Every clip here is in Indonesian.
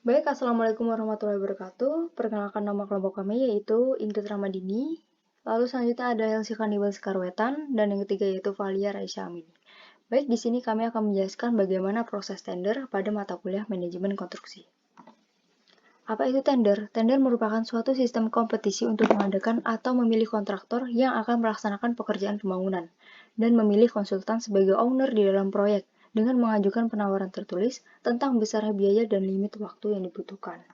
Baik, Assalamualaikum warahmatullahi wabarakatuh. Perkenalkan, nama kelompok kami yaitu Ingrid Ramadini. Lalu selanjutnya ada Helsi Kanibal Sekarwetan, dan yang ketiga yaitu Valia Raisya Amini. Baik, di sini kami akan menjelaskan bagaimana proses tender pada mata kuliah manajemen konstruksi. Apa itu tender? Tender merupakan suatu sistem kompetisi untuk mengadakan atau memilih kontraktor yang akan melaksanakan pekerjaan pembangunan dan memilih konsultan sebagai owner di dalam proyek dengan mengajukan penawaran tertulis tentang besarnya biaya dan limit waktu yang dibutuhkan.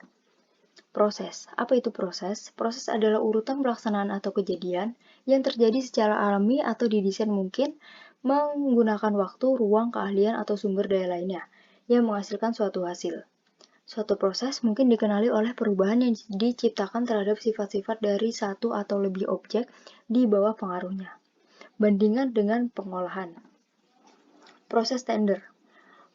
Proses. Apa itu proses? Proses adalah urutan pelaksanaan atau kejadian yang terjadi secara alami atau didesain mungkin menggunakan waktu, ruang, keahlian, atau sumber daya lainnya yang menghasilkan suatu hasil. Suatu proses mungkin dikenali oleh perubahan yang diciptakan terhadap sifat-sifat dari satu atau lebih objek di bawah pengaruhnya. Bandingan dengan pengolahan. Proses tender.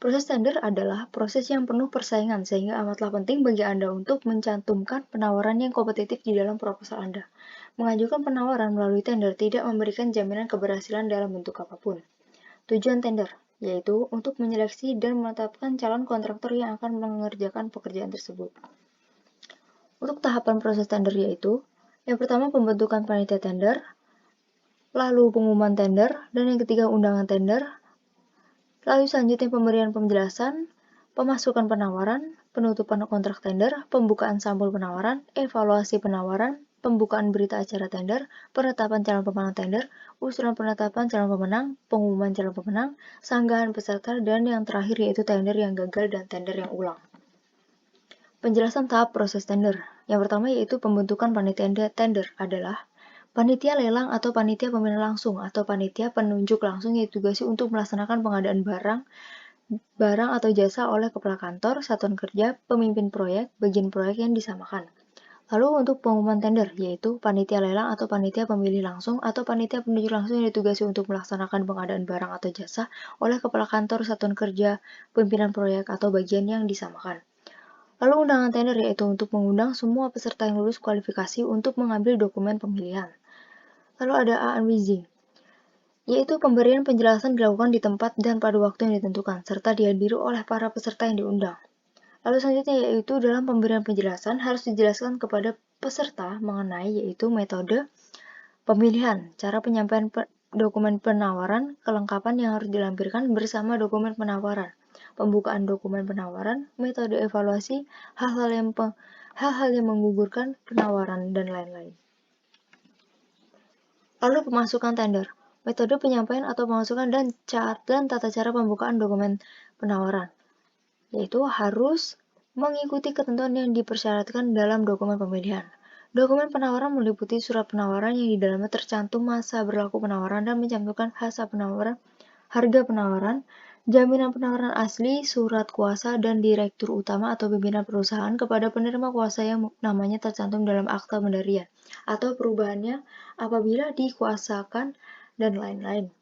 Proses tender adalah proses yang penuh persaingan sehingga amatlah penting bagi Anda untuk mencantumkan penawaran yang kompetitif di dalam proposal Anda. Mengajukan penawaran melalui tender tidak memberikan jaminan keberhasilan dalam bentuk apapun. Tujuan tender yaitu untuk menyeleksi dan menetapkan calon kontraktor yang akan mengerjakan pekerjaan tersebut. Untuk tahapan proses tender yaitu, yang pertama pembentukan panitia tender, lalu pengumuman tender, dan yang ketiga undangan tender, lalu selanjutnya pemberian penjelasan, pemasukan penawaran, penutupan kontrak tender, pembukaan sampul penawaran, evaluasi penawaran, pembukaan berita acara tender, penetapan calon pemenang tender, usulan penetapan calon pemenang, pengumuman calon pemenang, sanggahan peserta, dan yang terakhir yaitu tender yang gagal dan tender yang ulang. Penjelasan tahap proses tender. Yang pertama yaitu pembentukan panitia tender adalah panitia lelang atau panitia pemilihan langsung atau panitia penunjuk langsung yang ditugasi untuk melaksanakan pengadaan barang atau jasa oleh kepala kantor, satuan kerja, pemimpin proyek, bagian proyek yang disamakan. Lalu untuk pengumuman tender, yaitu panitia lelang atau panitia pemilih langsung atau panitia penunjuk langsung yang ditugasi untuk melaksanakan pengadaan barang atau jasa oleh kepala kantor, satuan kerja, pimpinan proyek, atau bagian yang disamakan. Lalu undangan tender yaitu untuk mengundang semua peserta yang lulus kualifikasi untuk mengambil dokumen pemilihan. Lalu ada A&WZ, yaitu pemberian penjelasan dilakukan di tempat dan pada waktu yang ditentukan, serta dihadiri oleh para peserta yang diundang. Lalu selanjutnya yaitu dalam pemberian penjelasan harus dijelaskan kepada peserta mengenai yaitu metode pemilihan, cara penyampaian dokumen penawaran, kelengkapan yang harus dilampirkan bersama dokumen penawaran, pembukaan dokumen penawaran, metode evaluasi, hal-hal yang menggugurkan penawaran, dan lain-lain. Lalu pemasukan tender, metode penyampaian atau pemasukan dan tata cara pembukaan dokumen penawaran, yaitu harus mengikuti ketentuan yang dipersyaratkan dalam dokumen pemilihan. Dokumen penawaran meliputi surat penawaran yang di dalamnya tercantum masa berlaku penawaran dan mencantumkan harga penawaran, jaminan penawaran asli, surat kuasa, dan direktur utama atau pimpinan perusahaan kepada penerima kuasa yang namanya tercantum dalam akta pendarian atau perubahannya apabila dikuasakan, dan lain-lain.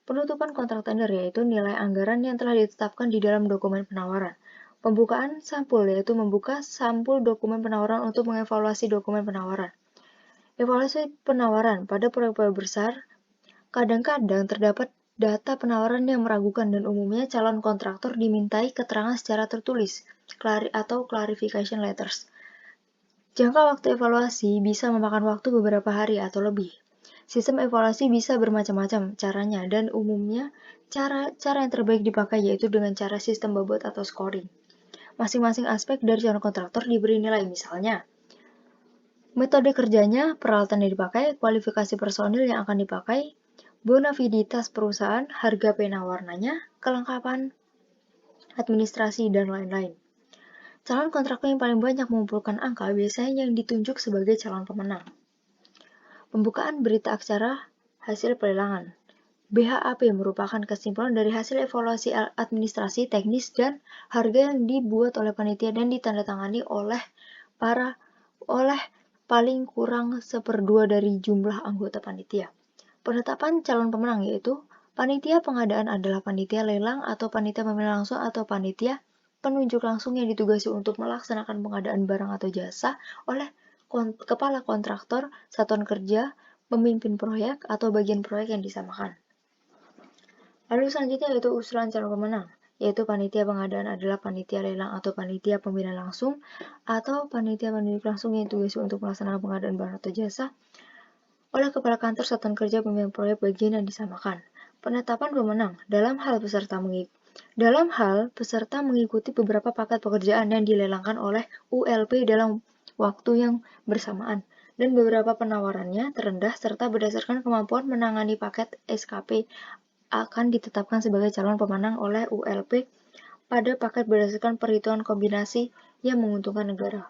Penutupan kontrak tender yaitu nilai anggaran yang telah ditetapkan di dalam dokumen penawaran. Pembukaan sampul yaitu membuka sampul dokumen penawaran untuk mengevaluasi dokumen penawaran. Evaluasi penawaran pada proyek-proyek besar, kadang-kadang terdapat data penawaran yang meragukan dan umumnya calon kontraktor dimintai keterangan secara tertulis atau clarification letters. Jangka waktu evaluasi bisa memakan waktu beberapa hari atau lebih. Sistem evaluasi bisa bermacam-macam caranya dan umumnya cara yang terbaik dipakai yaitu dengan cara sistem bobot atau scoring. Masing-masing aspek dari calon kontraktor diberi nilai, misalnya metode kerjanya, peralatan yang dipakai, kualifikasi personil yang akan dipakai, bonafiditas perusahaan, harga pena warnanya, kelengkapan administrasi, dan lain-lain. Calon kontraktor yang paling banyak mengumpulkan angka biasanya yang ditunjuk sebagai calon pemenang. Pembukaan berita acara hasil pelelangan. BHAP merupakan kesimpulan dari hasil evaluasi administrasi, teknis, dan harga yang dibuat oleh panitia dan ditandatangani oleh paling kurang 1/2 dari jumlah anggota panitia. Penetapan calon pemenang yaitu panitia pengadaan adalah panitia lelang atau panitia pemilihan langsung atau panitia penunjuk langsung yang ditugasi untuk melaksanakan pengadaan barang atau jasa oleh kepala kontraktor, satuan kerja, pemimpin proyek, atau bagian proyek yang disamakan. Lalu selanjutnya yaitu usulan calon pemenang, yaitu panitia pengadaan adalah panitia lelang atau panitia pemilihan langsung, atau panitia penunjuk langsung yang tugas untuk melaksanakan pengadaan barang atau jasa oleh Kepala Kantor Satuan Kerja Pemilihan Proyek bagian yang disamakan. Penetapan pemenang dalam hal peserta mengikuti beberapa paket pekerjaan yang dilelangkan oleh ULP dalam waktu yang bersamaan, dan beberapa penawarannya terendah serta berdasarkan kemampuan menangani paket SKP akan ditetapkan sebagai calon pemenang oleh ULP pada paket berdasarkan perhitungan kombinasi yang menguntungkan negara.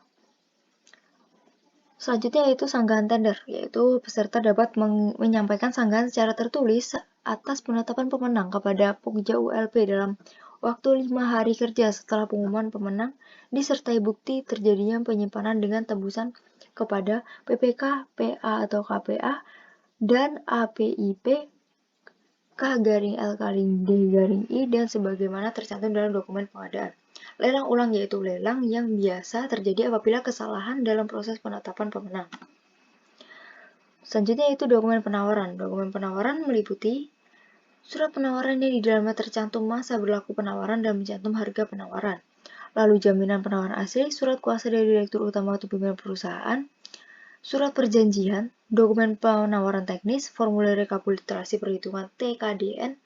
Selanjutnya yaitu sanggahan tender, yaitu peserta dapat menyampaikan sanggahan secara tertulis atas penetapan pemenang kepada Pokja ULP dalam waktu 5 hari kerja setelah pengumuman pemenang, disertai bukti terjadinya penyimpanan dengan tembusan kepada PPK, PA atau KPA, dan APIP K-L-D-I dan sebagaimana tercantum dalam dokumen pengadaan. Lelang ulang yaitu lelang yang biasa terjadi apabila kesalahan dalam proses penetapan pemenang. Selanjutnya yaitu dokumen penawaran. Dokumen penawaran meliputi surat penawaran yang di dalamnya tercantum masa berlaku penawaran dan mencantum harga penawaran. Lalu jaminan penawaran asli, surat kuasa dari Direktur Utama atau pimpinan perusahaan, surat perjanjian, dokumen penawaran teknis, formulir rekapitulasi perhitungan TKDN,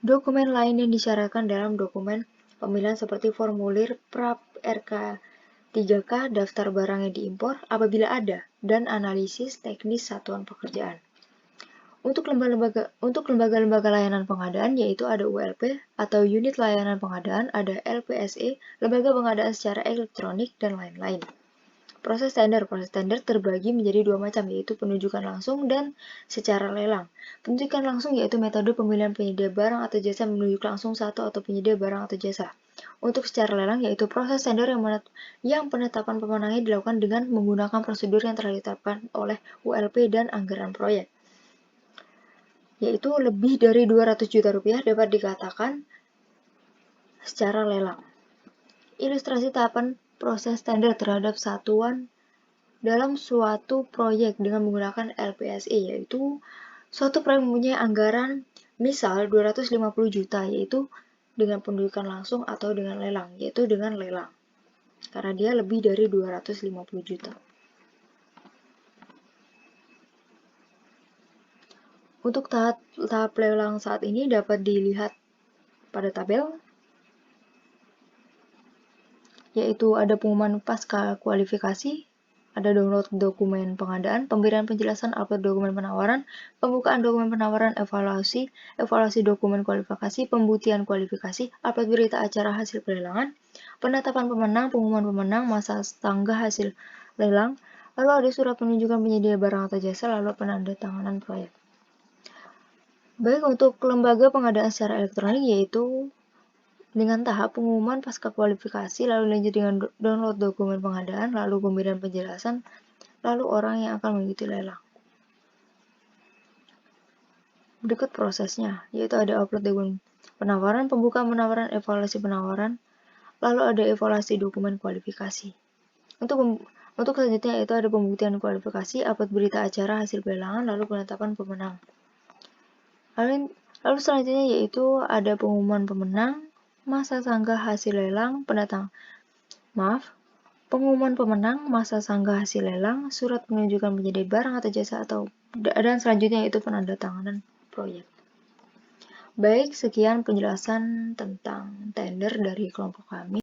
dokumen lain yang disyaratkan dalam dokumen pemilihan seperti formulir PRAP RK 3K, daftar barang yang diimpor apabila ada, dan analisis teknis satuan pekerjaan. Untuk lembaga-lembaga layanan pengadaan yaitu ada ULP atau Unit Layanan Pengadaan, ada LPSE, Lembaga Pengadaan Secara Elektronik, dan lain-lain. Proses tender terbagi menjadi dua macam, yaitu penunjukan langsung dan secara lelang. Penunjukan langsung yaitu metode pemilihan penyedia barang atau jasa menunjuk langsung satu atau penyedia barang atau jasa. Untuk secara lelang yaitu proses tender yang penetapan pemenangnya dilakukan dengan menggunakan prosedur yang telah ditetapkan oleh ULP dan anggaran proyek, yaitu lebih dari 200 juta rupiah dapat dikatakan secara lelang. Ilustrasi tahapan proses tender terhadap satuan dalam suatu proyek dengan menggunakan LPSE, yaitu suatu proyek mempunyai anggaran misal 250 juta, yaitu dengan penunjukan langsung atau dengan lelang, yaitu dengan lelang, karena dia lebih dari 250 juta. Untuk tahap lelang saat ini dapat dilihat pada tabel, yaitu ada pengumuman pasca kualifikasi, ada download dokumen pengadaan, pemberian penjelasan, upload dokumen penawaran, pembukaan dokumen penawaran, evaluasi dokumen kualifikasi, pembuktian kualifikasi, upload berita acara hasil pelelangan, penetapan pemenang, pengumuman pemenang, masa tangga hasil lelang, lalu ada surat penunjukan penyedia barang atau jasa, lalu penandatanganan proyek. Baik, untuk lembaga pengadaan secara elektronik yaitu dengan tahap pengumuman pasca kualifikasi, lalu lanjut dengan download dokumen pengadaan, lalu pemberian penjelasan, lalu orang yang akan mengikuti lelang. Berikut prosesnya, yaitu ada upload dokumen penawaran, pembukaan penawaran, evaluasi penawaran, lalu ada evaluasi dokumen kualifikasi. Untuk selanjutnya yaitu ada pembuktian kualifikasi, upload berita acara hasil pelelangan, lalu penetapan pemenang. Lalu selanjutnya yaitu ada pengumuman pemenang, masa tangga hasil lelang, pengumuman pemenang, masa tangga hasil lelang, surat penunjukan penyedia barang atau jasa dan selanjutnya yaitu penandatanganan proyek. Baik, sekian penjelasan tentang tender dari kelompok kami.